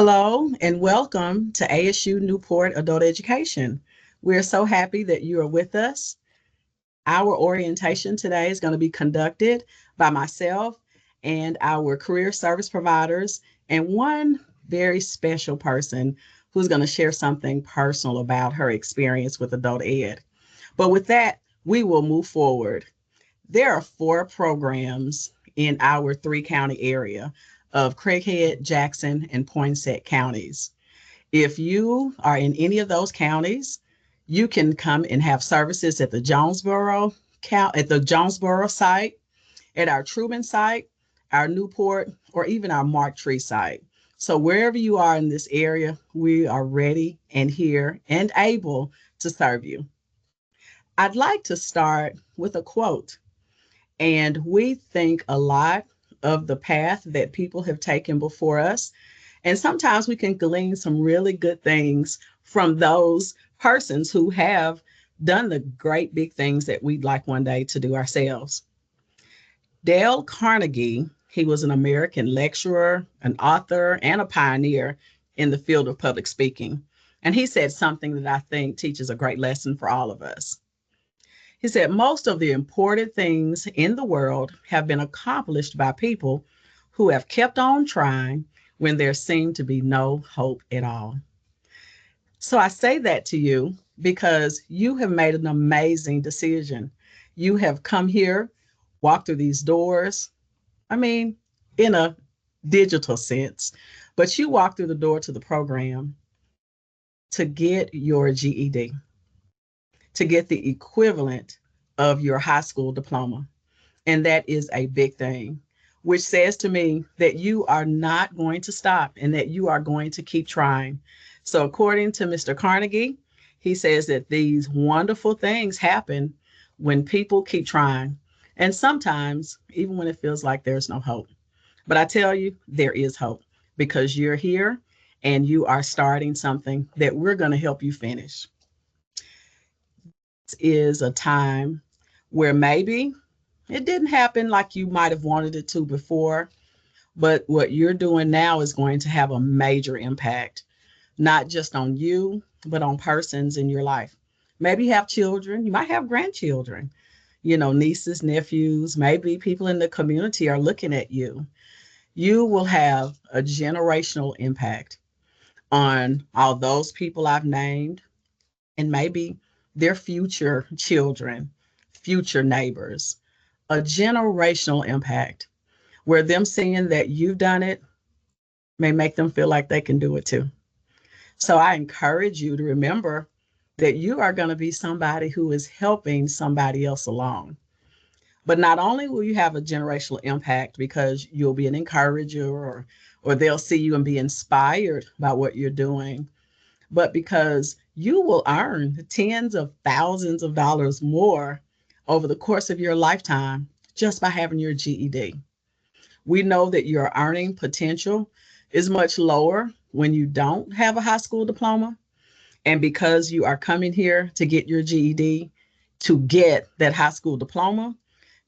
Hello and welcome to ASU Newport Adult Education. We're so happy that you are with us. Our orientation today is going to be conducted by myself and our career service providers and one very special person who's going to share something personal about her experience with adult ed. But with that, we will move forward. There are 4 programs in our 3 county area of Craighead, Jackson, and Poinsett counties. If you are in any of those counties, you can come and have services at the Jonesboro site, at our Truman site, our Newport, or even our Mark Tree site. So wherever you are in this area, we are ready and here and able to serve you. I'd like to start with a quote. And we think a lot of the path that people have taken before us. And sometimes we can glean some really good things from those persons who have done the great big things that we'd like one day to do ourselves. Dale Carnegie, he was an American lecturer, an author, and a pioneer in the field of public speaking. And he said something that I think teaches a great lesson for all of us. He said, most of the important things in the world have been accomplished by people who have kept on trying when there seemed to be no hope at all. So I say that to you because you have made an amazing decision. You have come here, walked through these doors, in a digital sense, but you walked through the door to the program to get your GED, to get the equivalent of your high school diploma. And that is a big thing, which says to me that you are not going to stop and that you are going to keep trying. So according to Mr. Carnegie, he says that these wonderful things happen when people keep trying. And sometimes, even when it feels like there's no hope. But I tell you, there is hope because you're here and you are starting something that we're going to help you finish. Is a time where maybe it didn't happen like you might have wanted it to before, but what you're doing now is going to have a major impact, not just on you, but on persons in your life. Maybe you have children, you might have grandchildren, nieces, nephews, maybe people in the community are looking at you. You will have a generational impact on all those people I've named and maybe their future children, future neighbors, a generational impact where them seeing that you've done it may make them feel like they can do it too. So I encourage you to remember that you are going to be somebody who is helping somebody else along. But not only will you have a generational impact because you'll be an encourager or they'll see you and be inspired by what you're doing, but because you will earn tens of thousands of dollars more over the course of your lifetime just by having your GED. We know that your earning potential is much lower when you don't have a high school diploma. And because you are coming here to get your GED, to get that high school diploma,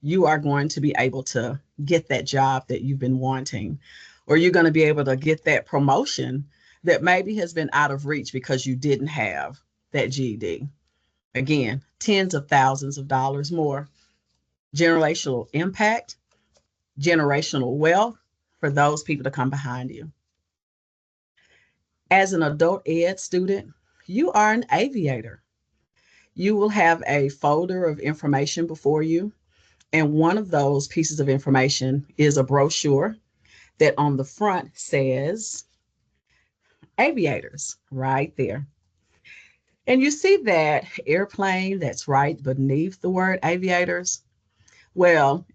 you are going to be able to get that job that you've been wanting, or you're going to be able to get that promotion that maybe has been out of reach because you didn't have that GED. Again, tens of thousands of dollars more. Generational impact, generational wealth for those people to come behind you. As an adult ed student, you are an aviator. You will have a folder of information before you, and one of those pieces of information is a brochure that on the front says aviators right there. And you see that airplane that's right beneath the word aviators. Well,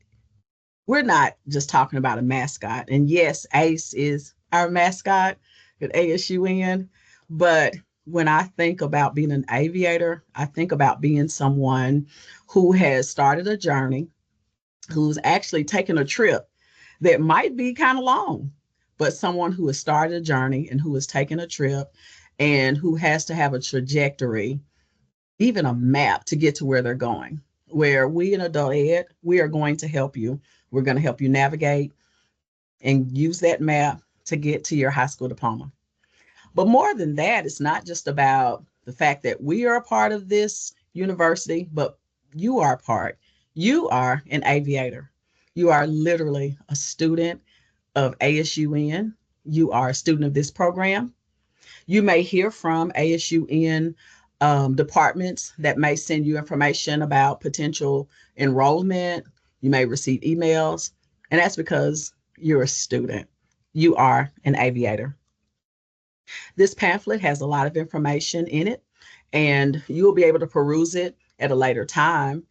we're not just talking about a mascot. And yes, ACE is our mascot at ASUN. But when I think about being an aviator, I think about being someone who has started a journey, who's actually taken a trip that might be kind of long, but someone who has started a journey and who has taken a trip and who has to have a trajectory, even a map to get to where they're going. Where we in adult ed, we are going to help you. We're going to help you navigate and use that map to get to your high school diploma. But more than that, it's not just about the fact that we are a part of this university, but you are a part. You are an aviator. You are literally a student of ASUN. You are a student of this program. You may hear from ASUN departments that may send you information about potential enrollment. You may receive emails, and that's because you're a student. You are an aviator. This pamphlet has a lot of information in it, and you'll be able to peruse it at a later time.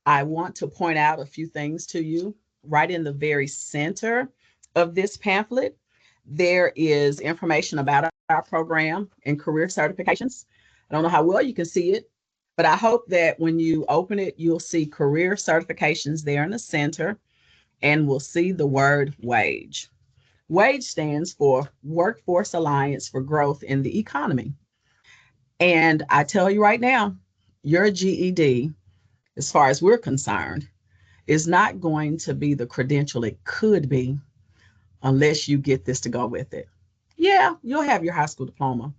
I want to point out a few things to you. Right in the very center of this pamphlet, there is information about our program and career certifications. I don't know how well you can see it, but I hope that when you open it, you'll see career certifications there in the center, and we'll see the word WAGE. WAGE stands for Workforce Alliance for Growth in the Economy. And I tell you right now, your GED, as far as we're concerned, is not going to be the credential it could be unless you get this to go with it. Yeah, you'll have your high school diploma,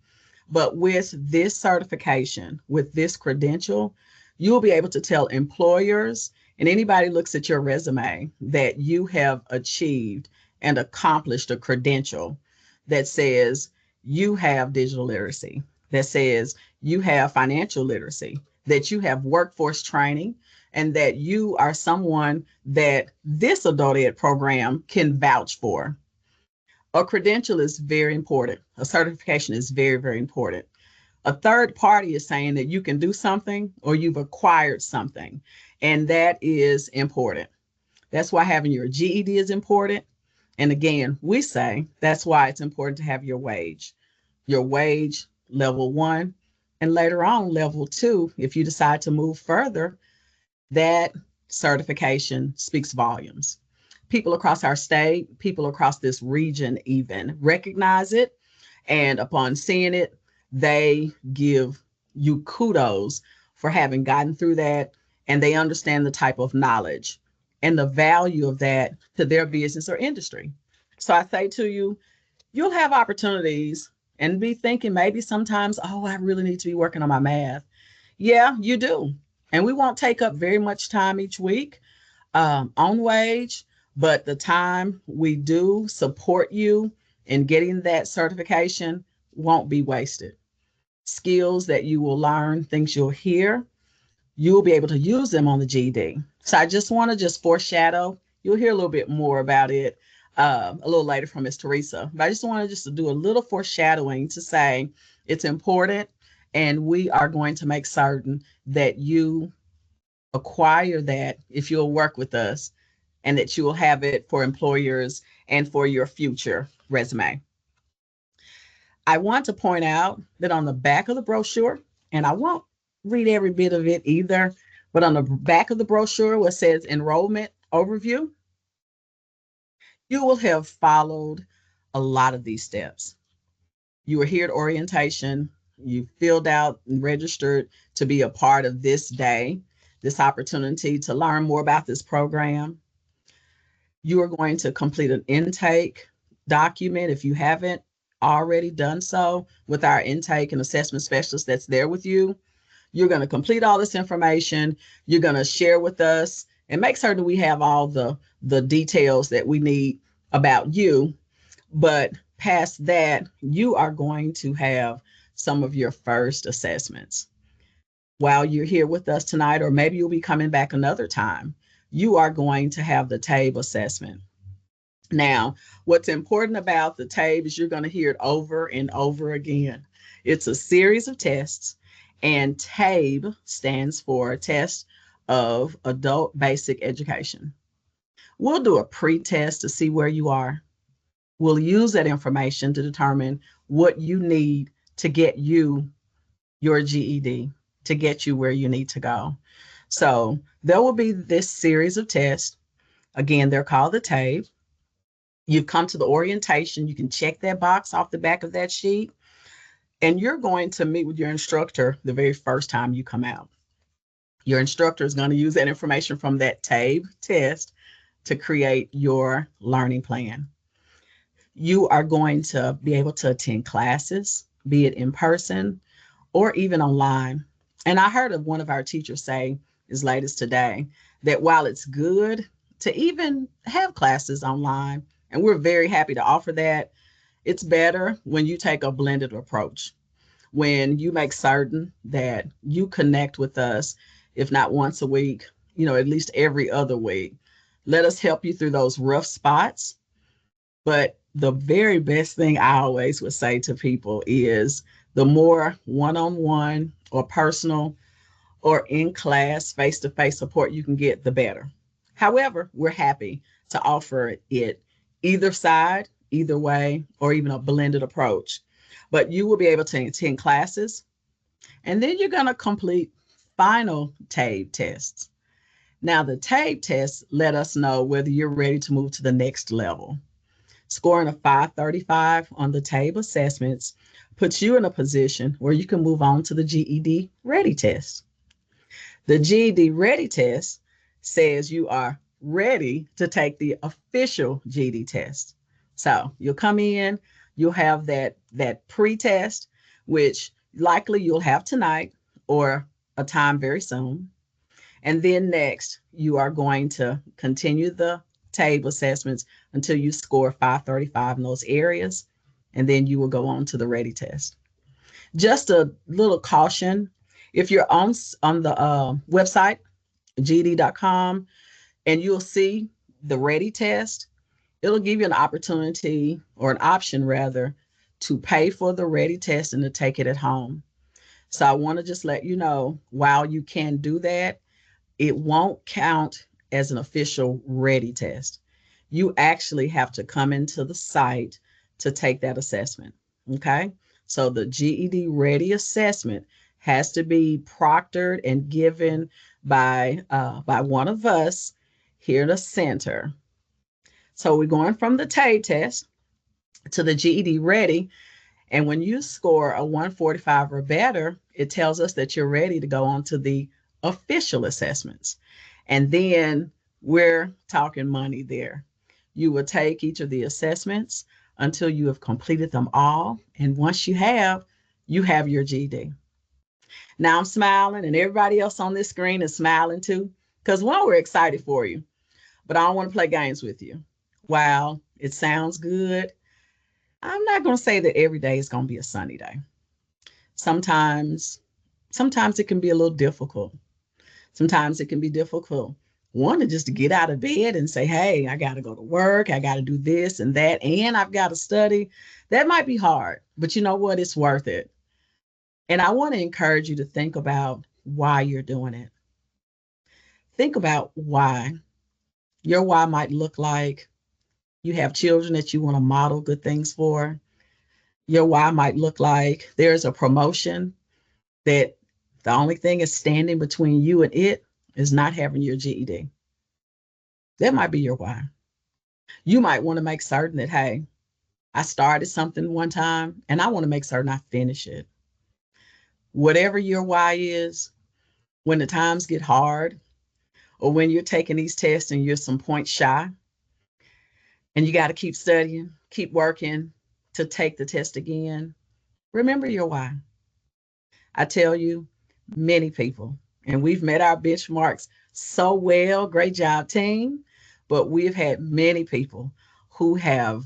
but with this certification, with this credential, you'll be able to tell employers and anybody looks at your resume that you have achieved and accomplished a credential that says you have digital literacy, that says you have financial literacy, that you have workforce training, and that you are someone that this adult ed program can vouch for. A credential is very important. A certification is very, very important. A third party is saying that you can do something or you've acquired something, and that is important. That's why having your GED is important. And again, we say that's why it's important to have your WAGE level 1, and later on level 2, if you decide to move further. That certification speaks volumes. People across our state, people across this region even recognize it. And upon seeing it, they give you kudos for having gotten through that. And they understand the type of knowledge and the value of that to their business or industry. So I say to you, you'll have opportunities and be thinking maybe sometimes, oh, I really need to be working on my math. Yeah, you do. And we won't take up very much time each week on WAGE, but the time we do support you in getting that certification won't be wasted. Skills that you will learn, things you'll hear, you'll be able to use them on the GED. So I just want to foreshadow. You'll hear a little bit more about it a little later from Ms. Teresa. But I just wanted to do a little foreshadowing to say it's important, and we are going to make certain that you acquire that if you'll work with us, and that you will have it for employers and for your future resume. I want to point out that on the back of the brochure, and I won't read every bit of it either, but on the back of the brochure where it says enrollment overview, you will have followed a lot of these steps. You were here at orientation, you filled out and registered to be a part of this day, this opportunity to learn more about this program. You are going to complete an intake document if you haven't already done so with our intake and assessment specialist that's there with you. You're going to complete all this information. You're going to share with us and make certain we have all the details that we need about you. But past that, you are going to have some of your first assessments. While you're here with us tonight, or maybe you'll be coming back another time, you are going to have the TABE assessment. Now, what's important about the TABE is you're going to hear it over and over again. It's a series of tests, and TABE stands for Test of Adult Basic Education. We'll do a pre-test to see where you are. We'll use that information to determine what you need to get you your GED, to get you where you need to go. So there will be this series of tests. Again, they're called the TABE. You've come to the orientation. You can check that box off the back of that sheet, and you're going to meet with your instructor the very first time you come out. Your instructor is going to use that information from that TABE test to create your learning plan. You are going to be able to attend classes, be it in person or even online. And I heard of one of our teachers say as late as today that while it's good to even have classes online, and we're very happy to offer that, it's better when you take a blended approach, when you make certain that you connect with us, if not once a week, at least every other week. Let us help you through those rough spots. But the very best thing I always would say to people is the more one on one or personal or in class face to face support you can get, the better. However, we're happy to offer it either side, either way, or even a blended approach. But you will be able to attend classes, and then you're going to complete final TABE tests. Now, the TABE tests let us know whether you're ready to move to the next level. Scoring a 535 on the TABE assessments puts you in a position where you can move on to the GED Ready test. The GED Ready test says you are ready to take the official GED test. So you'll come in, you'll have that pre-test, which likely you'll have tonight or a time very soon. And then next, you are going to continue the TABE assessments until you score 535 in those areas, and then you will go on to the Ready test. Just a little caution, if you're on the website, ged.com, and you'll see the Ready test, it'll give you an opportunity, or an option rather, to pay for the Ready test and to take it at home. So I want to just let you know, while you can do that, it won't count as an official Ready test. You actually have to come into the site to take that assessment. Okay. So the GED Ready assessment has to be proctored and given by one of us here in the center. So we're going from the TABE test to the GED Ready. And when you score a 145 or better, it tells us that you're ready to go on to the official assessments. And then we're talking money there. You will take each of the assessments until you have completed them all. And once you have your GED. Now I'm smiling, and everybody else on this screen is smiling too, because one, we're excited for you, but I don't want to play games with you. While it sounds good, I'm not going to say that every day is going to be a sunny day. Sometimes it can be a little difficult. Sometimes it can be difficult. One, just to get out of bed and say, hey, I got to go to work. I got to do this and that, and I've got to study. That might be hard, but you know what? It's worth it. And I want to encourage you to think about why you're doing it. Think about why. Your why might look like you have children that you want to model good things for. Your why might look like there's a promotion that the only thing is standing between you and it is not having your GED. That might be your why. You might want to make certain that, hey, I started something one time and I want to make certain I finish it. Whatever your why is, when the times get hard, or when you're taking these tests and you're some points shy, and you got to keep studying, keep working to take the test again, remember your why. I tell you, many people, and we've met our benchmarks so well, great job team, but we've had many people who have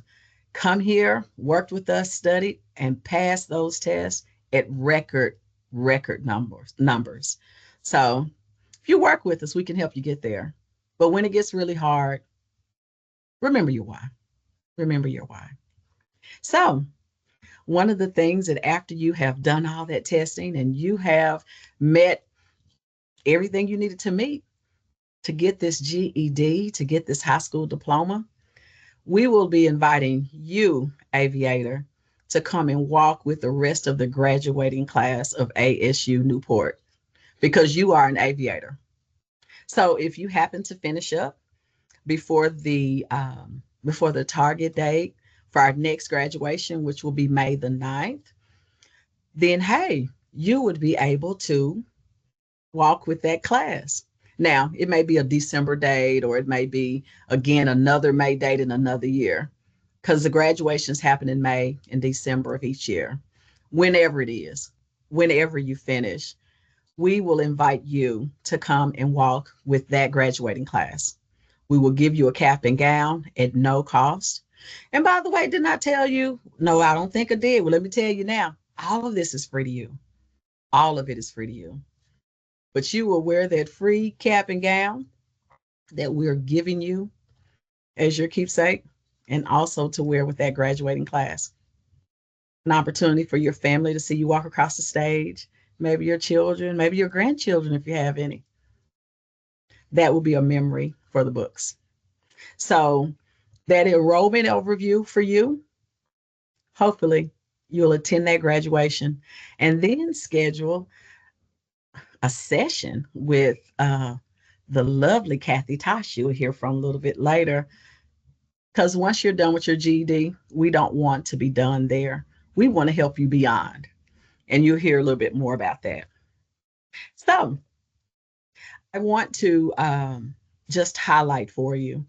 come here, worked with us, studied, and passed those tests at record numbers. So if you work with us, we can help you get there. But when it gets really hard, remember your why. Remember your why. So one of the things that after you have done all that testing and you have met everything you needed to meet to get this GED, to get this high school diploma, we will be inviting you, Aviator, to come and walk with the rest of the graduating class of ASU Newport, because you are an aviator. So if you happen to finish up before the target date for our next graduation, which will be May the 9th, then hey, you would be able to walk with that class. Now, it may be a December date, or it may be, again, another May date in another year. because the graduations happen in May and December of each year. Whenever it is, whenever you finish, we will invite you to come and walk with that graduating class. We will give you a cap and gown at no cost. And by the way, didn't I tell you? No, I don't think I did. Well, let me tell you now, all of this is free to you. All of it is free to you. But you will wear that free cap and gown that we're giving you as your keepsake, and also to wear with that graduating class. An opportunity for your family to see you walk across the stage, maybe your children, maybe your grandchildren, if you have any. That will be a memory for the books. So that enrollment overview for you, hopefully you'll attend that graduation and then schedule a session with the lovely Kathy Tosh you'll hear from a little bit later. Because once you're done with your GED, we don't want to be done there. We want to help you beyond. And you'll hear a little bit more about that. So I want to just highlight for you,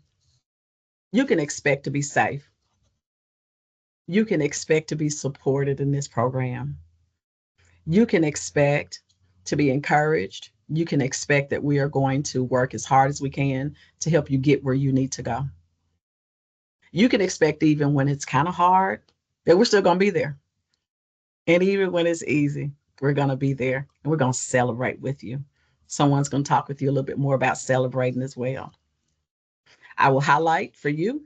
you can expect to be safe. You can expect to be supported in this program. You can expect to be encouraged. You can expect that we are going to work as hard as we can to help you get where you need to go. You can expect, even when it's kind of hard, that we're still going to be there. And even when it's easy, we're going to be there and we're going to celebrate with you. Someone's going to talk with you a little bit more about celebrating as well. I will highlight for you,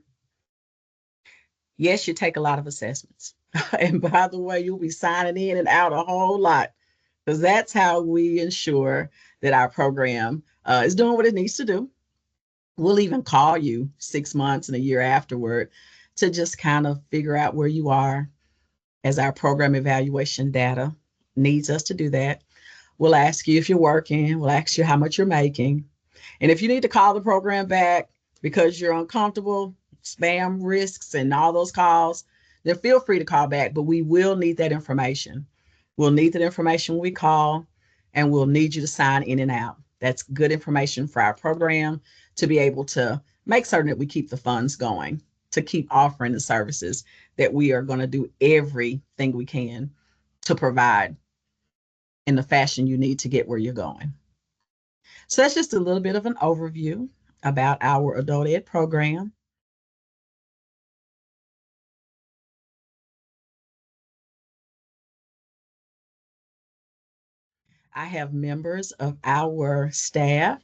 yes, you take a lot of assessments. And by the way, you'll be signing in and out a whole lot, because that's how we ensure that our program is doing what it needs to do. We'll even call you 6 months and a year afterward to just kind of figure out where you are, as our program evaluation data needs us to do that. We'll ask you if you're working. We'll ask you how much you're making. And if you need to call the program back because you're uncomfortable, spam risks and all those calls, then feel free to call back. But we will need that information. We'll need that information when we call, and we'll need you to sign in and out. That's good information for our program to be able to make certain that we keep the funds going, to keep offering the services that we are going to do everything we can to provide in the fashion you need to get where you're going. So that's just a little bit of an overview about our adult ed program. I have members of our staff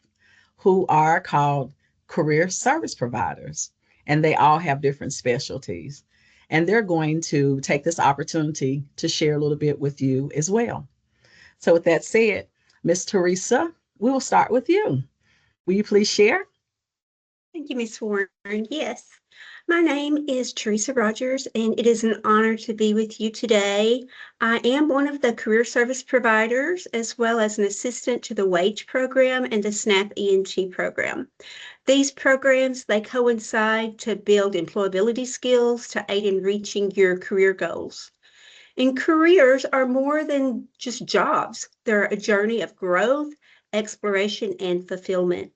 who are called career service providers, and they all have different specialties. And they're going to take this opportunity to share a little bit with you as well. So with that said, Ms. Teresa, we will start with you. Will you please share? Thank you, Ms. Warren. Yes, my name is Teresa Rogers, and it is an honor to be with you today. I am one of the career service providers, as well as an assistant to the WAGE program and the SNAP ENT program. These programs, they coincide to build employability skills to aid in reaching your career goals. And careers are more than just jobs. They're a journey of growth, exploration, and fulfillment.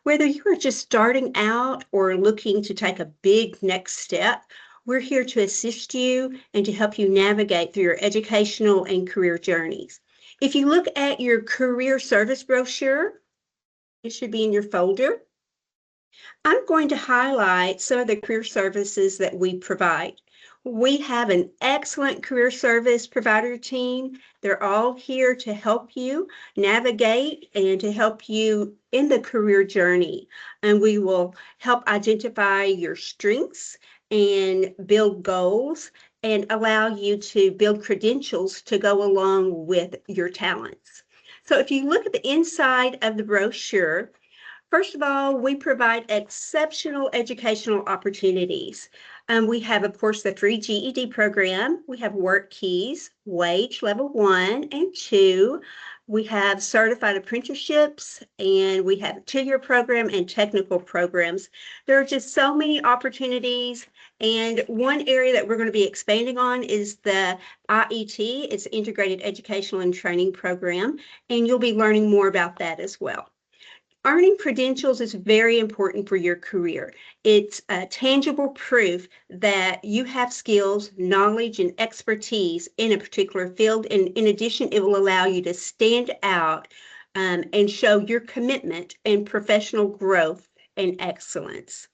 Whether you are just starting out or looking to take a big next step, we're here to assist you and to help you navigate through your educational and career journeys. If you look at your career service brochure, it should be in your folder. I'm going to highlight some of the career services that we provide. We have an excellent career service provider team. They're all here to help you navigate and to help you in the career journey. And we will help identify your strengths and build goals and allow you to build credentials to go along with your talents. So if you look at the inside of the brochure, first of all, we provide exceptional educational opportunities. We have, of course, the free GED program. We have Work Keys, WAGE Level 1 and 2. We have certified apprenticeships, and we have a 2-year program and technical programs. There are just so many opportunities. And one area that we're going to be expanding on is the IET. It's Integrated Educational and Training Program, and you'll be learning more about that as well. Earning credentials is very important for your career. It's a tangible proof that you have skills, knowledge, and expertise in a particular field. And in addition, it will allow you to stand out and show your commitment and professional growth and excellence.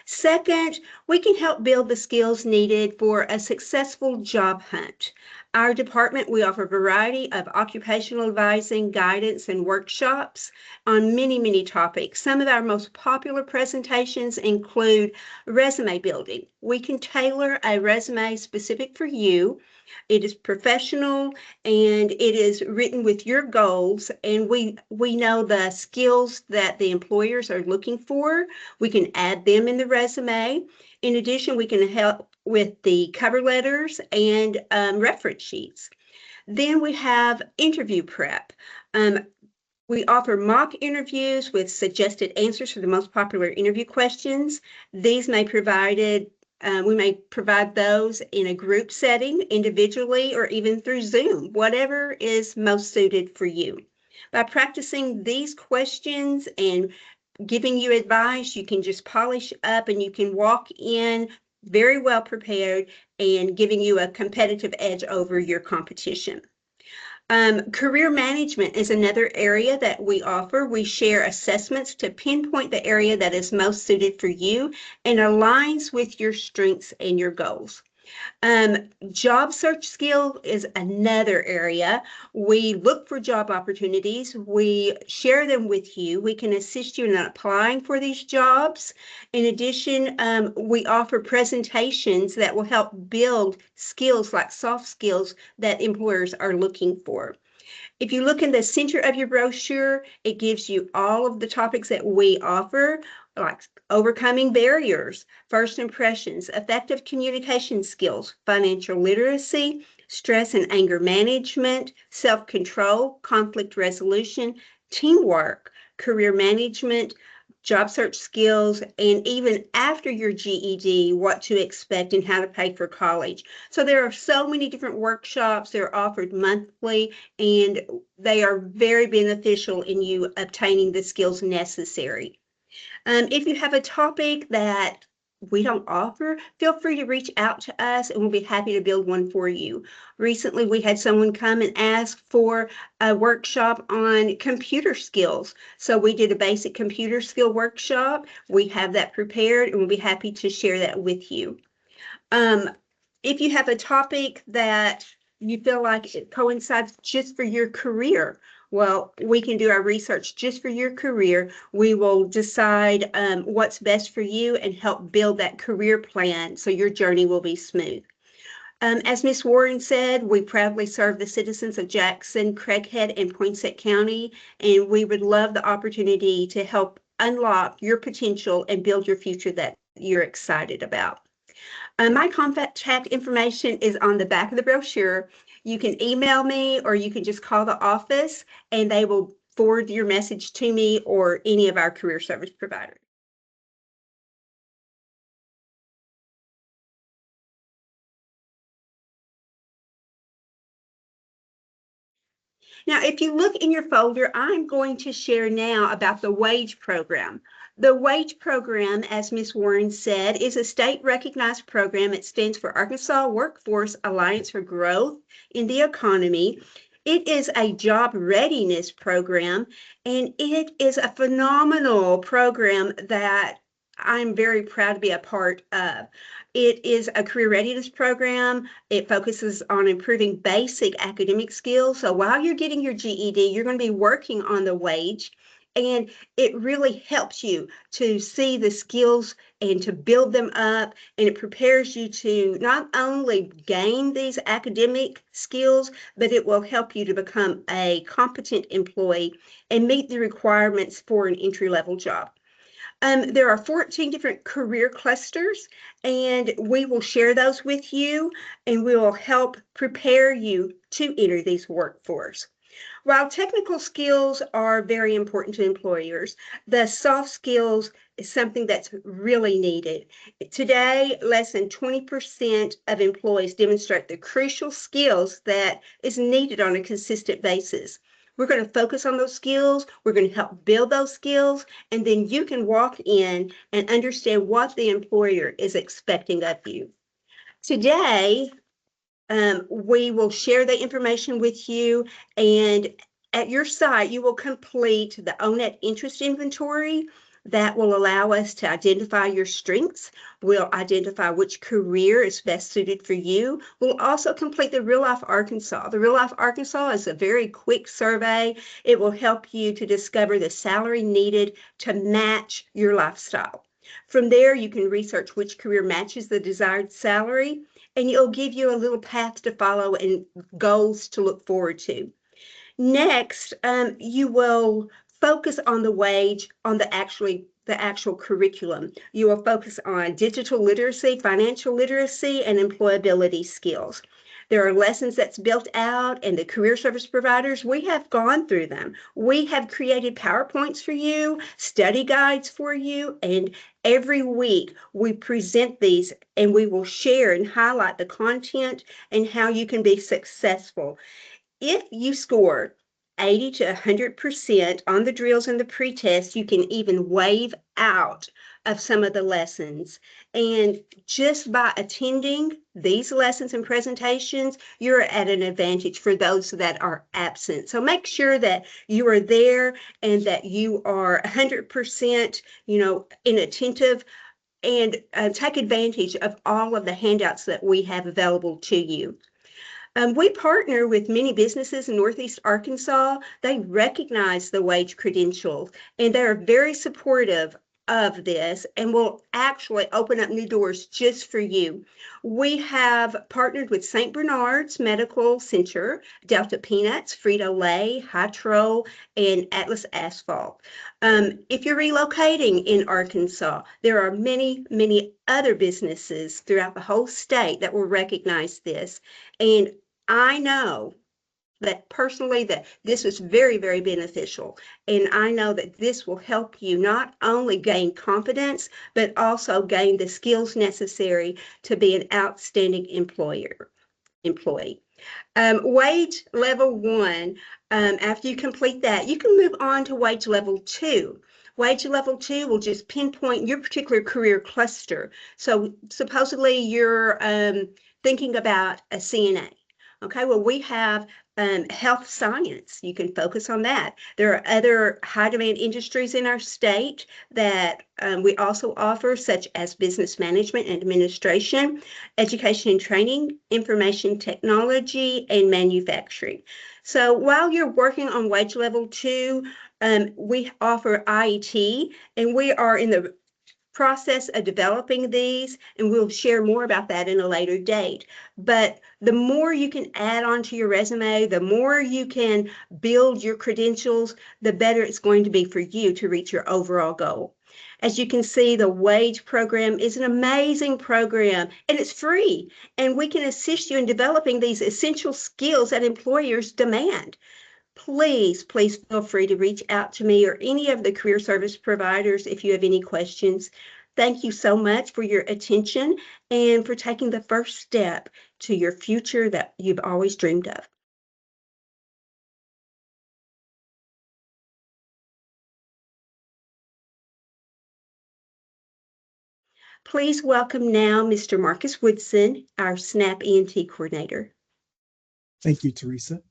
Second, we can help build the skills needed for a successful job hunt. Our department, we offer a variety of occupational advising, guidance, and workshops on many topics. Some of our most popular presentations include resume building. We can tailor a resume specific for you. It is professional and it is written with your goals, and we know the skills that the employers are looking for. We can add them in the resume. In addition, we can help with the cover letters and reference sheets. Then we have interview prep. We offer mock interviews with suggested answers for the most popular interview questions. These may we may provide those in a group setting, individually, or even through Zoom, whatever is most suited for you. By practicing these questions and giving you advice, you can just polish up and you can walk in very well prepared and giving you a competitive edge over your competition. Career management is another area that we offer. We share assessments to pinpoint the area that is most suited for you and aligns with your strengths and your goals. Job search skill is another area. We look for job opportunities. We share them with you. We can assist you in applying for these jobs. In addition, we offer presentations that will help build skills like soft skills that employers are looking for. If you look in the center of your brochure, it gives you all of the topics that we offer, like overcoming barriers, first impressions, effective communication skills, financial literacy, stress and anger management, self-control, conflict resolution, teamwork, career management, job search skills, and even after your GED, what to expect and how to pay for college. So there are so many different workshops. They're offered monthly, and they are very beneficial in you obtaining the skills necessary. If you have a topic that we don't offer, feel free to reach out to us and we'll be happy to build one for you. Recently, we had someone come and ask for a workshop on computer skills. So we did a basic computer skill workshop. We have that prepared and we'll be happy to share that with you. If you have a topic that you feel like it coincides just for your career, well, we can do our research just for your career. We will decide what's best for you and help build that career plan so your journey will be smooth. As Ms. Warren said, we proudly serve the citizens of Jackson, Craighead, and Poinsett County, and we would love the opportunity to help unlock your potential and build your future that you're excited about. My contact information is on the back of the brochure. You can email me or you can just call the office and they will forward your message to me or any of our career service providers. Now, if you look in your folder, I'm going to share now about the WAGE program. The WAGE program, as Ms. Warren said, is a state-recognized program. It stands for Arkansas Workforce Alliance for Growth in the Economy. It is a job readiness program, and it is a phenomenal program that I'm very proud to be a part of. It is a career readiness program. It focuses on improving basic academic skills. So while you're getting your GED, you're going to be working on the WAGE, and it really helps you to see the skills and to build them up, and it prepares you to not only gain these academic skills, but it will help you to become a competent employee and meet the requirements for an entry-level job. There are 14 different career clusters, and we will share those with you, and we will help prepare you to enter these workforce. While technical skills are very important to employers, the soft skills is something that's really needed. Today, less than 20% of employees demonstrate the crucial skills that is needed on a consistent basis. We're going to focus on those skills. We're going to help build those skills. And then you can walk in and understand what the employer is expecting of you. Today, we will share the information with you, and at your site, you will complete the ONET interest inventory that will allow us to identify your strengths. We'll identify which career is best suited for you. We'll also complete the Real Life Arkansas. The Real Life Arkansas is a very quick survey. It will help you to discover the salary needed to match your lifestyle. From there, you can research which career matches the desired salary, and it'll give you a little path to follow and goals to look forward to. Next, you will focus on the wage, on the actual curriculum. You will focus on digital literacy, financial literacy, and employability skills. There are lessons that's built out, and the career service providers, we have gone through them. We have created PowerPoints for you, study guides for you, and every week we present these, and we will share and highlight the content and how you can be successful. If you score 80 to 100% on the drills and the pretest, you can even waive out of some of the lessons. And just by attending these lessons and presentations, you're at an advantage for those that are absent. So make sure that you are there and that you are 100%, inattentive, and take advantage of all of the handouts that we have available to you. We partner with many businesses in Northeast Arkansas. They recognize the wage credentials, and they are very supportive of this and will actually open up new doors just for you. We have partnered with St. Bernard's Medical Center, Delta Peanuts, Frito-Lay, Hydro, and Atlas Asphalt. If you're relocating in Arkansas, there are many, many other businesses throughout the whole state that will recognize this. And I know that personally that this is very, very beneficial. And I know that this will help you not only gain confidence, but also gain the skills necessary to be an outstanding employee. Wage level 1, after you complete that, you can move on to wage level 2. Wage level 2 will just pinpoint your particular career cluster. So supposedly you're thinking about a CNA. Okay, well, we have health science. You can focus on that. There are other high demand industries in our state that we also offer, such as business management and administration, education and training, information technology, and manufacturing. So while you're working on wage level 2, we offer IET, and we are in the process of developing these, and we'll share more about that in a later date. But the more you can add onto your resume, the more you can build your credentials, the better it's going to be for you to reach your overall goal. As you can see, the WAGE program is an amazing program, and it's free, and we can assist you in developing these essential skills that employers demand. Please feel free to reach out to me or any of the career service providers if you have any questions. Thank you so much for your attention and for taking the first step to your future that you've always dreamed of. Please welcome now Mr. Marcus Woodson, our SNAP ENT coordinator. Thank you, Teresa.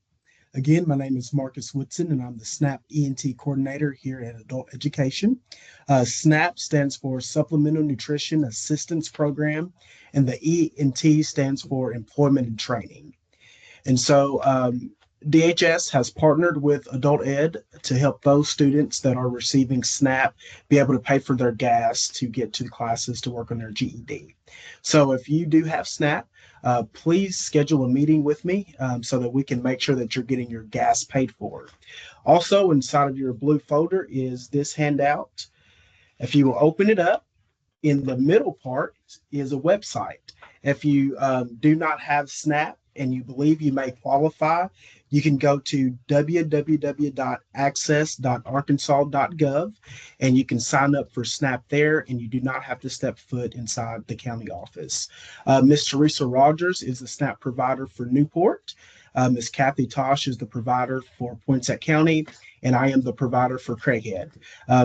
Again, my name is Marcus Woodson, and I'm the SNAP ENT coordinator here at Adult Education. SNAP stands for Supplemental Nutrition Assistance Program, and the ENT stands for Employment and Training. And so DHS has partnered with Adult Ed to help those students that are receiving SNAP be able to pay for their gas to get to the classes to work on their GED. So if you do have SNAP, please schedule a meeting with me so that we can make sure that you're getting your gas paid for. Also, inside of your blue folder is this handout. If you will open it up, in the middle part is a website. If you do not have SNAP and you believe you may qualify, you can go to www.access.arkansas.gov and you can sign up for SNAP there, and you do not have to step foot inside the county office. Ms. Teresa Rogers is the SNAP provider for Newport. Ms. Kathy Tosh is the provider for Poinsett County, and I am the provider for Craighead.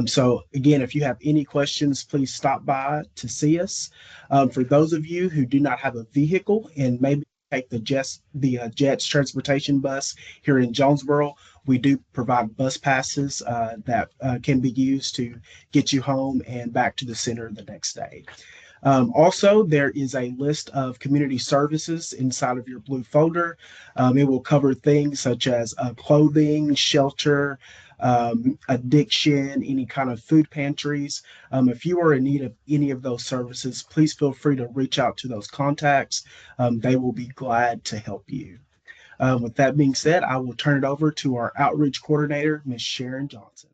So again, if you have any questions, please stop by to see us. For those of you who do not have a vehicle and maybe take the Jets transportation bus here in Jonesboro, we do provide bus passes that can be used to get you home and back to the center the next day. Also, there is a list of community services inside of your blue folder. It will cover things such as clothing, shelter, addiction, any kind of food pantries. If you are in need of any of those services, please feel free to reach out to those contacts. They will be glad to help you. With that being said, I will turn it over to our outreach coordinator, Ms. Sharon Johnson.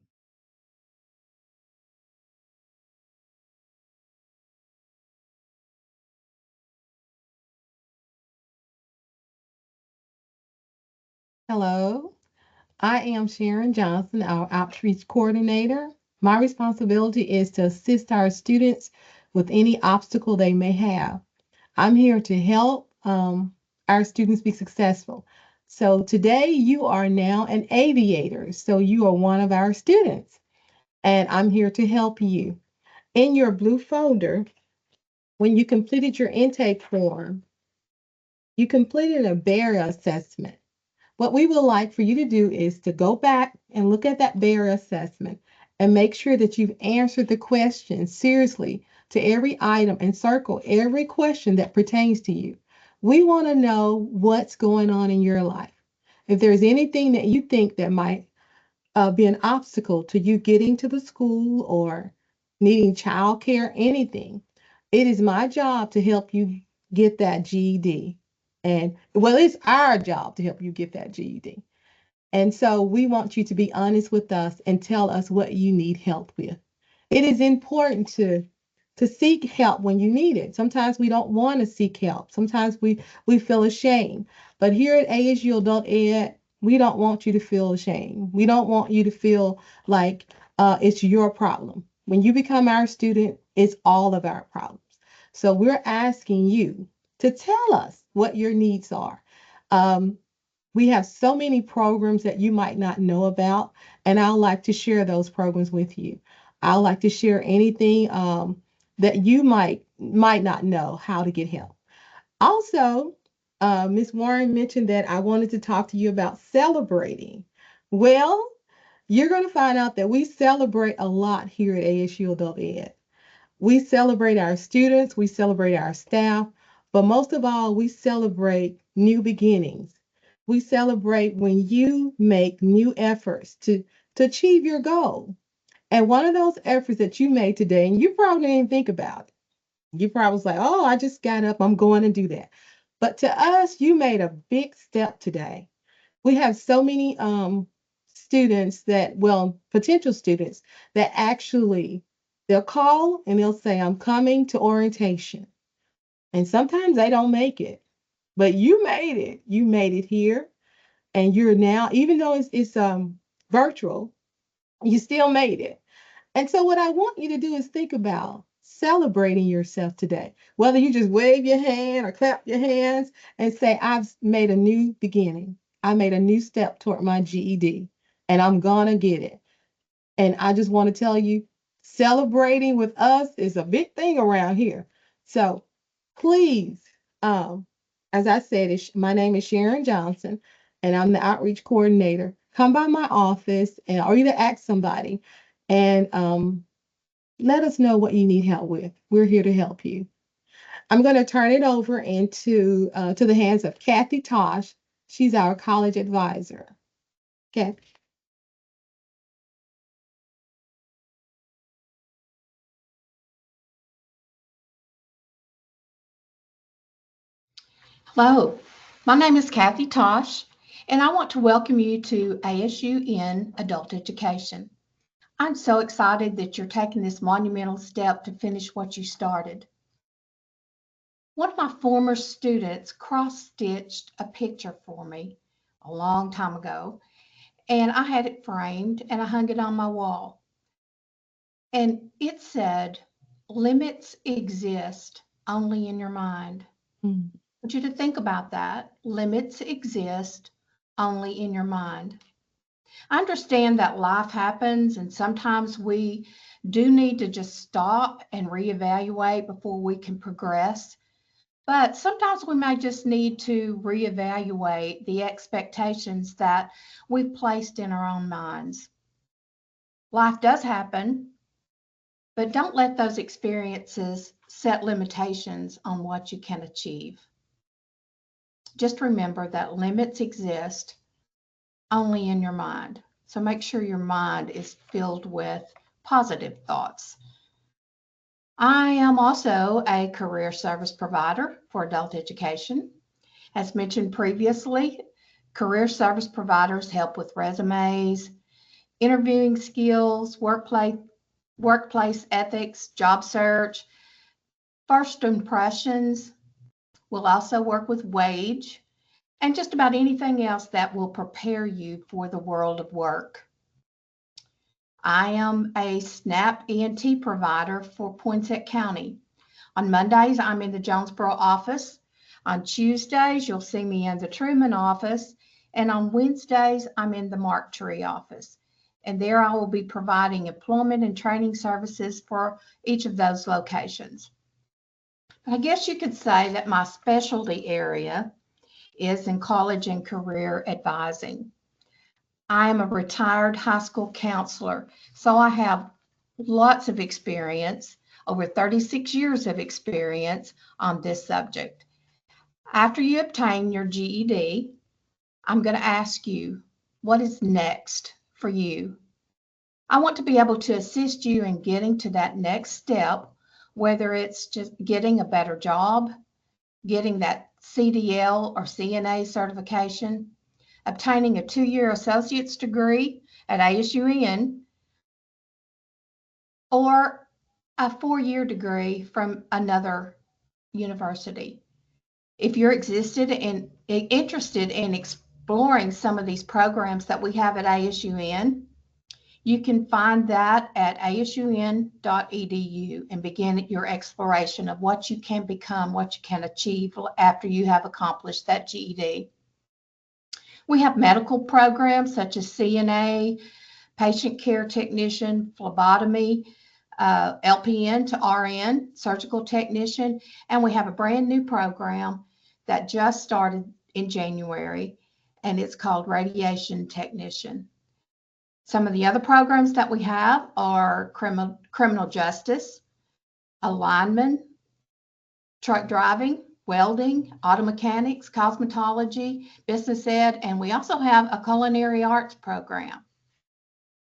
Hello, I am Sharon Johnson, our outreach coordinator. My responsibility is to assist our students with any obstacle they may have. I'm here to help our students be successful. So today you are now an aviator. So you are one of our students, and I'm here to help you. In your blue folder, when you completed your intake form, you completed a barrier assessment. What we would like for you to do is to go back and look at that barrier assessment and make sure that you've answered the question seriously to every item and circle every question that pertains to you. We want to know what's going on in your life. If there's anything that you think that might be an obstacle to you getting to the school or needing childcare, anything, it is my job to help you get that GED. And well, it's our job to help you get that GED. And so we want you to be honest with us and tell us what you need help with. It is important to seek help when you need it. Sometimes we don't want to seek help. Sometimes we feel ashamed. But here at ASU Adult Ed, we don't want you to feel ashamed. We don't want you to feel like it's your problem. When you become our student, it's all of our problems. So we're asking you to tell us what your needs are. We have so many programs that you might not know about, and I'd like to share those programs with you. I'd like to share anything that you might not know how to get help. Also, Ms. Warren mentioned that I wanted to talk to you about celebrating. Well, you're going to find out that we celebrate a lot here at ASU Adult Ed. We celebrate our students, we celebrate our staff, but most of all, we celebrate new beginnings. We celebrate when you make new efforts to achieve your goal. And one of those efforts that you made today, and you probably didn't think about it. You probably was like, oh, I just got up, I'm going to do that. But to us, you made a big step today. We have so many students that, well, potential students that actually they'll call and they'll say, I'm coming to orientation. And sometimes they don't make it, but you made it. You made it here. And you're now, even though it's virtual, you still made it. And so what I want you to do is think about celebrating yourself today. Whether you just wave your hand or clap your hands and say, I've made a new beginning. I made a new step toward my GED and I'm gonna get it. And I just want to tell you, celebrating with us is a big thing around here. So please, as I said, my name is Sharon Johnson, and I'm the outreach coordinator. Come by my office and or either ask somebody and let us know what you need help with. We're here to help you. I'm going to turn it over into to the hands of Kathy Tosh. She's our college advisor. Okay. Hello, my name is Kathy Tosh, and I want to welcome you to ASUN Adult Education. I'm so excited that you're taking this monumental step to finish what you started. One of my former students cross-stitched a picture for me a long time ago, and I had it framed and I hung it on my wall. And it said, limits exist only in your mind. Mm. want you to think about that. Limits exist only in your mind. I understand that life happens and sometimes we do need to just stop and reevaluate before we can progress. But sometimes we may just need to reevaluate the expectations that we've placed in our own minds. Life does happen, but don't let those experiences set limitations on what you can achieve. Just remember that limits exist only in your mind. So make sure your mind is filled with positive thoughts. I am also a career service provider for adult education. As mentioned previously, career service providers help with resumes, interviewing skills, workplace ethics, job search, first impressions. We'll also work with wage and just about anything else that will prepare you for the world of work. I am a SNAP ENT provider for Poinsett County. On Mondays, I'm in the Jonesboro office. On Tuesdays, you'll see me in the Truman office. And on Wednesdays, I'm in the Marktree office. And there I will be providing employment and training services for each of those locations. I guess you could say that my specialty area is in college and career advising. I am a retired high school counselor, so I have lots of experience, over 36 years of experience on this subject. After you obtain your GED, I'm going to ask you, what is next for you? I want to be able to assist you in getting to that next step, whether it's just getting a better job, getting that CDL or CNA certification, obtaining a 2-year associate's degree at ASUN, or a 4-year degree from another university. If you're interested in exploring some of these programs that we have at ASUN, you can find that at asun.edu and begin your exploration of what you can become, what you can achieve after you have accomplished that GED. We have medical programs such as CNA, patient care technician, phlebotomy, LPN to RN, surgical technician, and we have a brand new program that just started in January, and it's called radiation technician. Some of the other programs that we have are criminal justice, alignment, truck driving, welding, auto mechanics, cosmetology, business ed, and we also have a culinary arts program.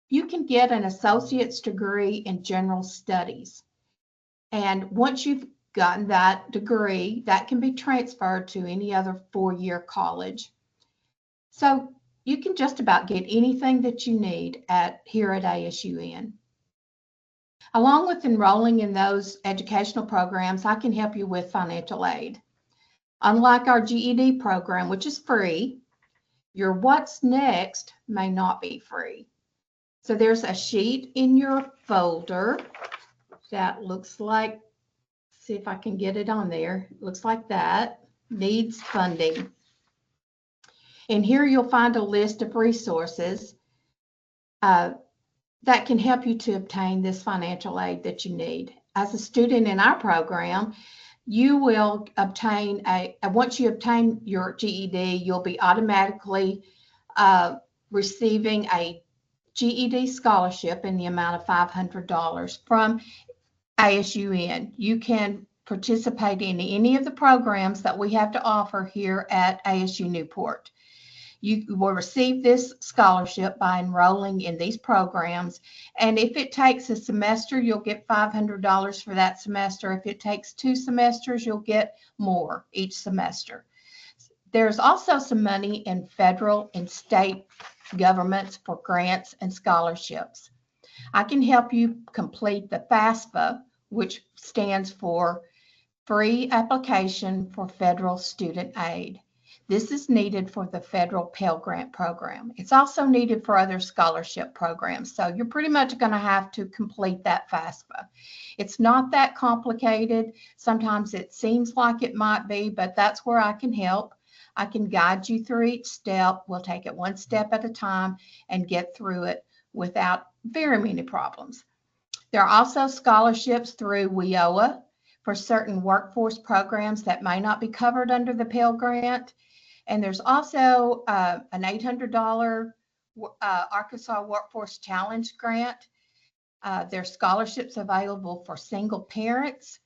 You can get an associate's degree in general studies. And once you've gotten that degree, that can be transferred to any other 4-year college. So you can just about get anything that you need here at ASUN. Along with enrolling in those educational programs, I can help you with financial aid. Unlike our GED program, which is free, your What's Next may not be free. So there's a sheet in your folder that looks like, see if I can get it on there. It looks like that, needs funding. And here you'll find a list of resources that can help you to obtain this financial aid that you need. As a student in our program, you will obtain once you obtain your GED, you'll be automatically receiving a GED scholarship in the amount of $500 from ASUN. You can participate in any of the programs that we have to offer here at ASU Newport. You will receive this scholarship by enrolling in these programs. And if it takes a semester, you'll get $500 for that semester. If it takes 2 semesters, you'll get more each semester. There's also some money in federal and state governments for grants and scholarships. I can help you complete the FAFSA, which stands for Free Application for Federal Student Aid. This is needed for the federal Pell Grant program. It's also needed for other scholarship programs. So you're pretty much going to have to complete that FAFSA. It's not that complicated. Sometimes it seems like it might be, but that's where I can help. I can guide you through each step. We'll take it one step at a time and get through it without very many problems. There are also scholarships through WIOA for certain workforce programs that may not be covered under the Pell Grant. And there's also an $800 Arkansas Workforce Challenge Grant. There's scholarships available for single parents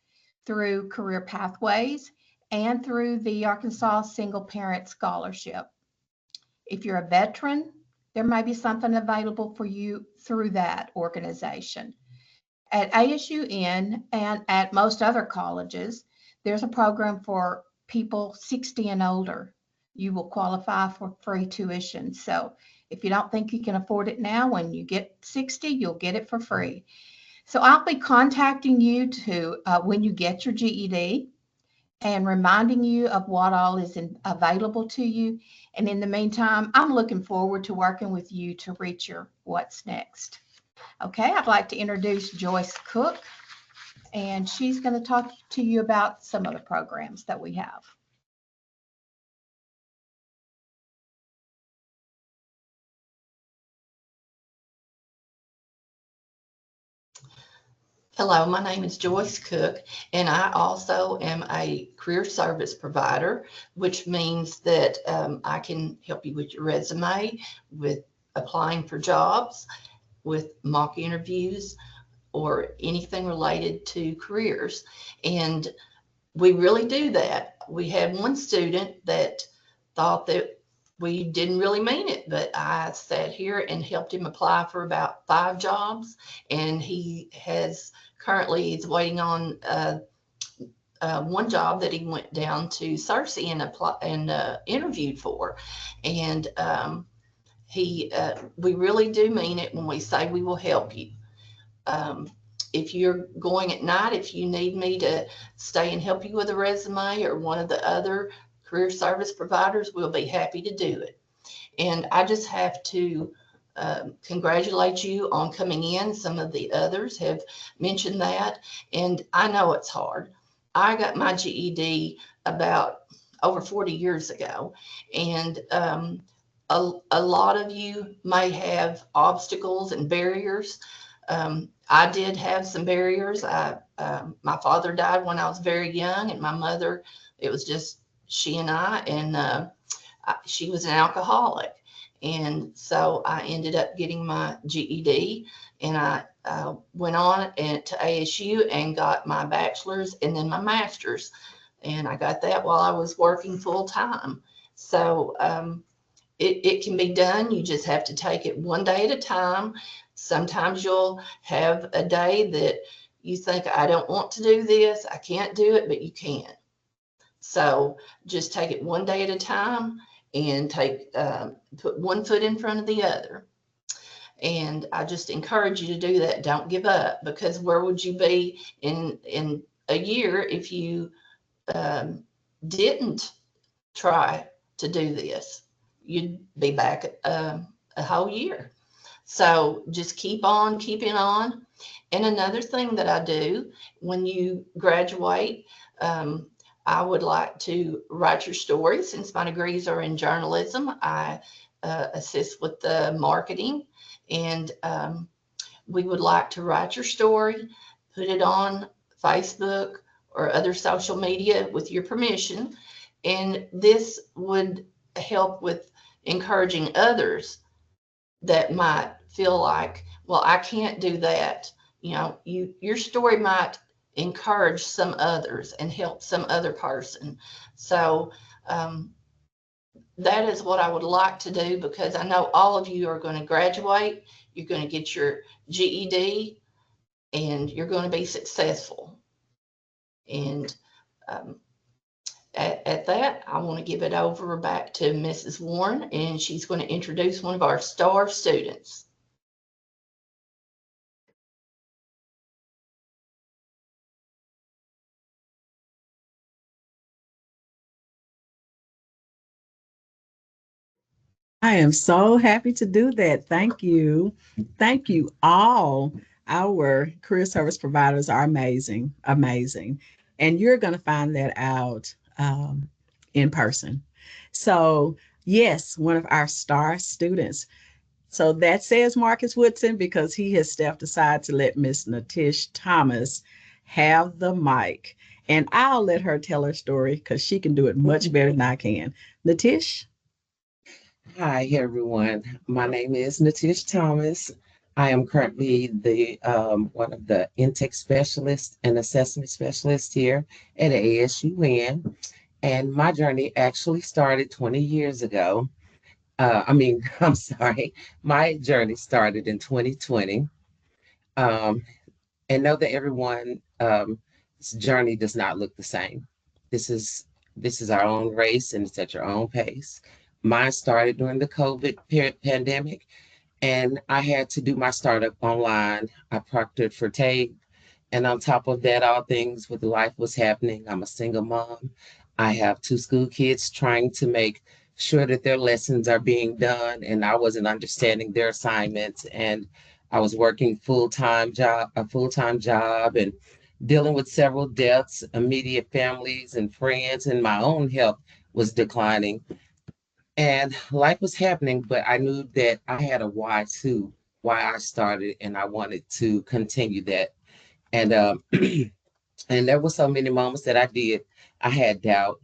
through Career Pathways and through the Arkansas Single Parent Scholarship. If you're a veteran, there may be something available for you through that organization. At ASUN and at most other colleges, there's a program for people 60 and older. You will qualify for free tuition. So if you don't think you can afford it now, when you get 60, you'll get it for free. So I'll be contacting you when you get your GED and reminding you of what all is available to you. And in the meantime, I'm looking forward to working with you to reach your what's next. Okay, I'd like to introduce Joyce Cook, and she's going to talk to you about some of the programs that we have. Hello, my name is Joyce Cook, and I also am a career service provider, which means that I can help you with your resume, with applying for jobs, with mock interviews, or anything related to careers. And we really do that. We had one student that thought that we didn't really mean it, but I sat here and helped him apply for about 5 jobs, and he has currently is waiting on one job that he went down to Cersei and interviewed for. And we really do mean it when we say we will help you. If you're going at night, if you need me to stay and help you with a resume or one of the other career service providers, we'll be happy to do it. And I just have to congratulate you on coming in. Some of the others have mentioned that, and I know it's hard. I got my GED about over 40 years ago, and a lot of you may have obstacles and barriers. I did have some barriers. My father died when I was very young, and my mother, it was just she and I, and she was an alcoholic. And so I ended up getting my GED, and I went on to ASU and got my bachelor's and then my master's. And I got that while I was working full time. So it can be done. You just have to take it one day at a time. Sometimes you'll have a day that you think, I don't want to do this, I can't do it, but you can. So just take it one day at a time and put one foot in front of the other. And I just encourage you to do that. Don't give up, because where would you be in a year if you didn't try to do this? You'd be back a whole year. So just keep on keeping on. And another thing that I do when you graduate, I would like to write your story. Since my degrees are in journalism, I assist with the marketing, and we would like to write your story, put it on Facebook or other social media with your permission. And this would help with encouraging others that might feel like, well, I can't do that. You know, your story might encourage some others and help some other person. So that is what I would like to do, because I know all of you are going to graduate, you're going to get your GED, and you're going to be successful. And at that, I want to give it over back to Mrs. Warren, and she's going to introduce one of our star students. I am so happy to do that. Thank you. Thank you all. Our career service providers are amazing, amazing. And you're going to find that out in person. So, yes, one of our star students. So that says Marcus Woodson because he has stepped aside to let Miss Natish Thomas have the mic. And I'll let her tell her story because she can do it much better than I can. Natish? Hi, everyone. My name is Natish Thomas. I am currently the one of the intake specialists and assessment specialists here at ASUN. And my journey actually started 20 years ago. I'm sorry, my journey started in 2020. Um, and know that everyone's journey does not look the same. This is this is our own race and it's at your own pace. Mine started during the pandemic, and I had to do my startup online. I proctored for tape, and on top of that, all things with life was happening. I'm a single mom. I have two school kids trying to make sure that their lessons are being done, and I wasn't understanding their assignments. And I was working a full-time job, and dealing with several deaths, immediate families and friends, and my own health was declining. And life was happening, but I knew that I had a why too, why I started, and I wanted to continue that. And and there were so many moments that I had doubt,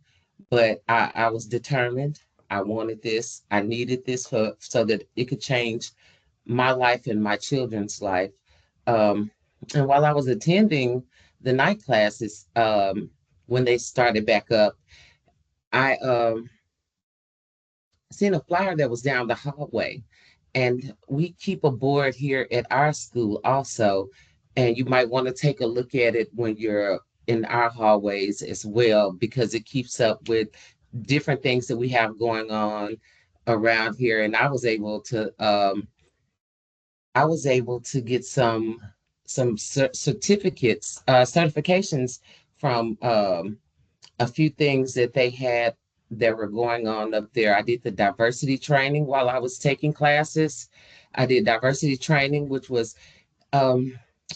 but I was determined. I wanted this. I needed this so that it could change my life and my children's life. Um, and while I was attending the night classes, when they started back up, I seen a flyer that was down the hallway. And we keep a board here at our school also. And you might want to take a look at it when you're in our hallways as well, because it keeps up with different things that we have going on around here. And I was able to get some certifications from a few things that they had that were going on up there. I did the diversity training while I was taking classes. I did diversity training, which was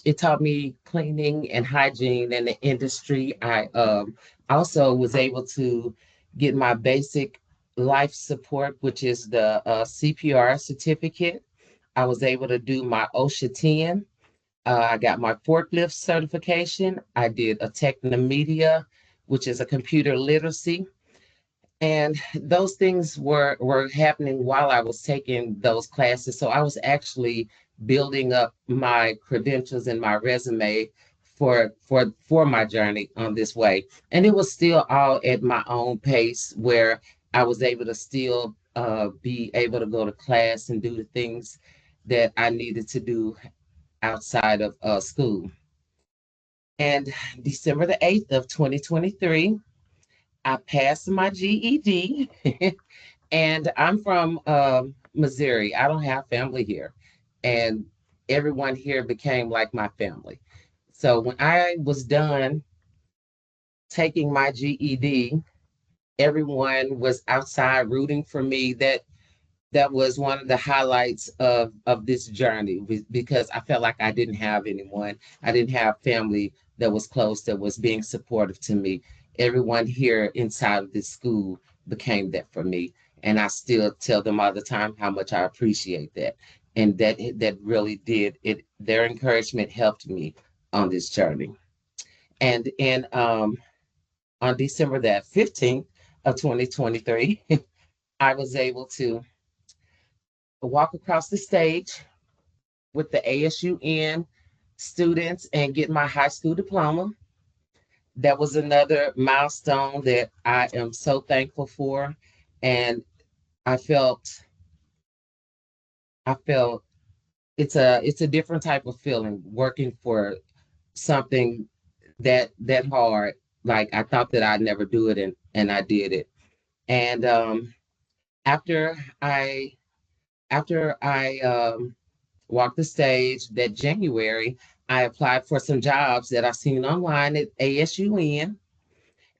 it taught me cleaning and hygiene in the industry. I also was able to get my basic life support, which is the CPR certificate. I was able to do my OSHA 10. I got my forklift certification. I did a Technomedia, which is a computer literacy. And those things were happening while I was taking those classes. So I was actually building up my credentials and my resume for my journey on this way. And it was still all at my own pace where I was able to still be able to go to class and do the things that I needed to do outside of school. And December the 8th of 2023, I passed my GED. And I'm from Missouri. I don't have family here. And everyone here became like my family. So when I was done taking my GED, everyone was outside rooting for me. That was one of the highlights of this journey because I felt like I didn't have anyone. I didn't have family that was close, that was being supportive to me. Everyone here inside of this school became that for me. And I still tell them all the time how much I appreciate that. And that really did it. Their encouragement helped me on this journey. And on December that 15th of 2023, I was able to walk across the stage with the ASUN students and get my high school diploma. That was another milestone that I am so thankful for. And I felt I felt it's a different type of feeling working for something that hard. Like I thought that I'd never do it and I did it. And after I after I walked the stage that January, I applied for some jobs that I seen online at ASUN.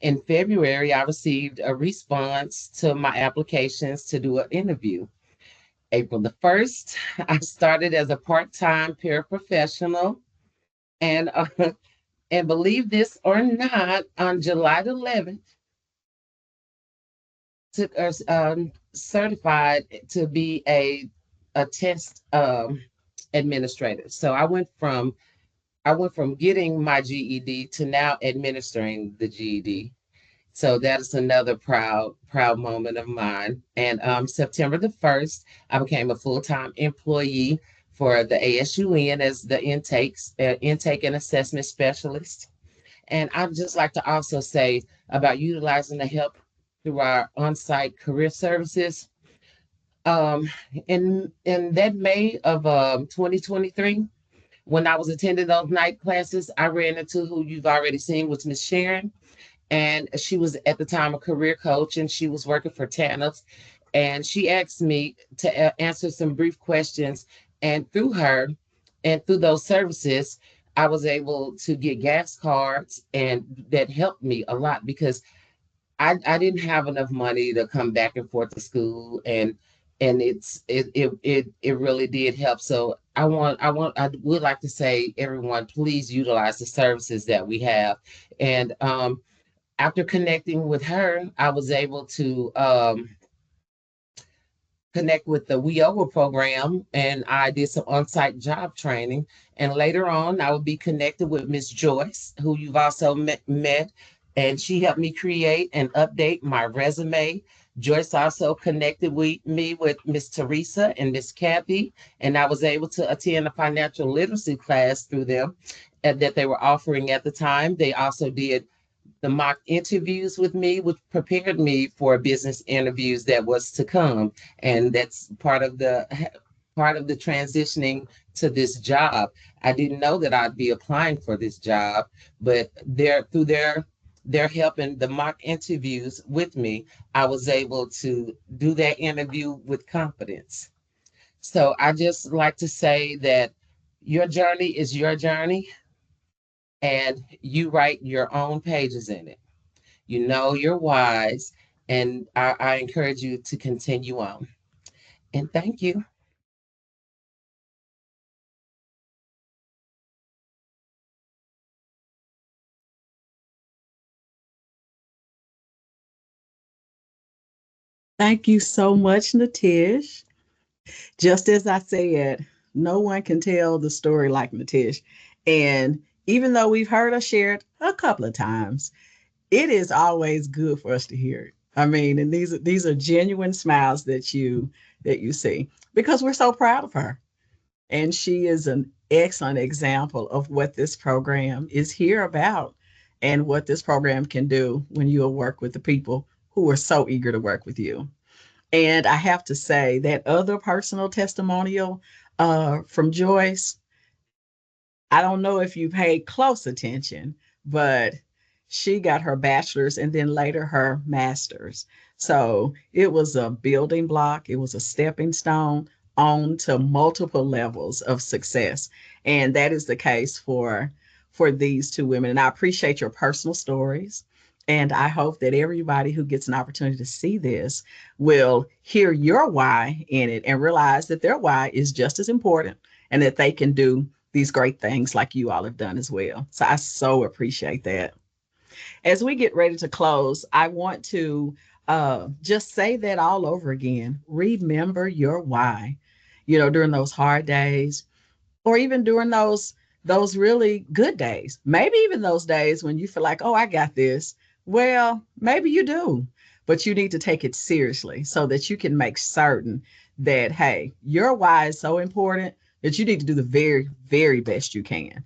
In February, I received a response to my applications to do an interview. April the 1st, I started as a part-time paraprofessional. And and believe this or not, on July the 11th, took us certified to be a test administrator. So I went from getting my GED to now administering the GED. So that's another proud moment of mine. And September the 1st, I became a full-time employee for the ASUN as the intake and assessment specialist. And I'd just like to also say about utilizing the help through our on-site career services. Um, in that May of 2023, when I was attending those night classes, I ran into who you've already seen was Miss Sharon. And she was at the time a career coach, and she was working for TANF. And she asked me to answer some brief questions. And through her and through those services, I was able to get gas cards, and that helped me a lot because I didn't have enough money to come back and forth to school, and it really did help. So I would like to say, everyone, please utilize the services that we have. And after connecting with her, I was able to connect with the WIOA program, and I did some on-site job training. And later on, I will be connected with Miss Joyce, who you've also met, and she helped me create and update my resume. Joyce also connected me with Miss Teresa and Miss Kathy, and I was able to attend a financial literacy class through them that they were offering at the time. They also did the mock interviews with me, which prepared me for business interviews that was to come. And that's part of the transitioning to this job. I didn't know that I'd be applying for this job, but through their help in the mock interviews with me, I was able to do that interview with confidence. So I just like to say that your journey is your journey, and you write your own pages in it. You know you're wise, and I encourage you to continue on. And thank you. Thank you so much, Natish. Just as I said, no one can tell the story like Natish. And even though we've heard her share it a couple of times, it is always good for us to hear it. I mean, and these are genuine smiles that you see because we're so proud of her. And she is an excellent example of what this program is here about and what this program can do when you work with the people who are so eager to work with you. And I have to say that other personal testimonial from Joyce, I don't know if you paid close attention, but she got her bachelor's and then later her master's. So it was a building block, it was a stepping stone on to multiple levels of success. And that is the case for these two women. And I appreciate your personal stories. And I hope that everybody who gets an opportunity to see this will hear your why in it and realize that their why is just as important and that they can do these great things like you all have done as well. So I so appreciate that. As we get ready to close, I want to just say that all over again. Remember your why. You know, during those hard days, or even during those really good days, maybe even those days when you feel like, oh, I got this. Well, maybe you do, but you need to take it seriously so that you can make certain that, hey, your why is so important that you need to do the very, very best you can.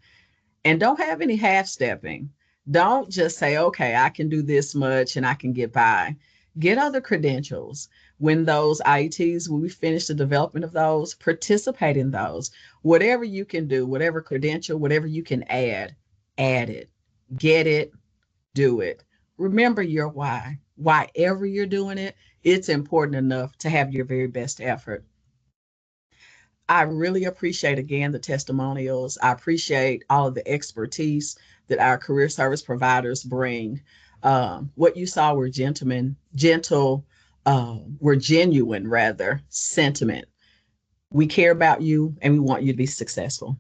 And don't have any half stepping. Don't just say, okay, I can do this much and I can get by. Get other credentials. When those IETs, when we finish the development of those, participate in those. Whatever you can do, whatever credential, whatever you can add it. Get it, do it. Remember your why. Why ever you're doing it, it's important enough to have your very best effort. I really appreciate again the testimonials. I appreciate all of the expertise that our career service providers bring. What you saw were were genuine rather sentiment. We care about you and we want you to be successful.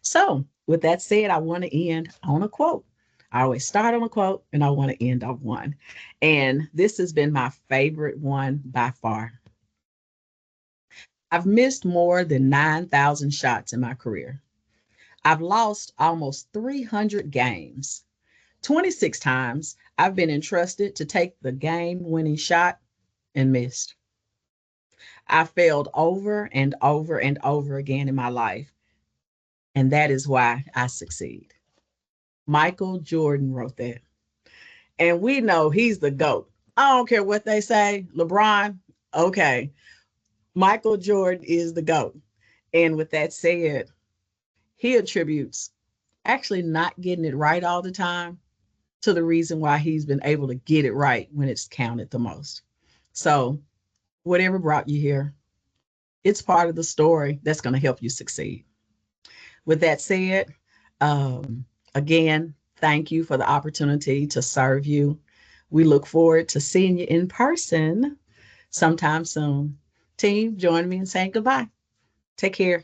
So, with that said, I want to end on a quote. I always start on a quote and I want to end on one. And this has been my favorite one by far. I've missed more than 9,000 shots in my career. I've lost almost 300 games. 26 times I've been entrusted to take the game winning shot and missed. I failed over and over and over again in my life. And that is why I succeed. Michael Jordan wrote that. And we know he's the GOAT. I don't care what they say. LeBron, okay. Michael Jordan is the GOAT. And with that said, he attributes actually not getting it right all the time to the reason why he's been able to get it right when it's counted the most. So, whatever brought you here, it's part of the story that's going to help you succeed. With that said, again, thank you for the opportunity to serve you. We look forward to seeing you in person sometime soon. Team, join me in saying goodbye. Take care.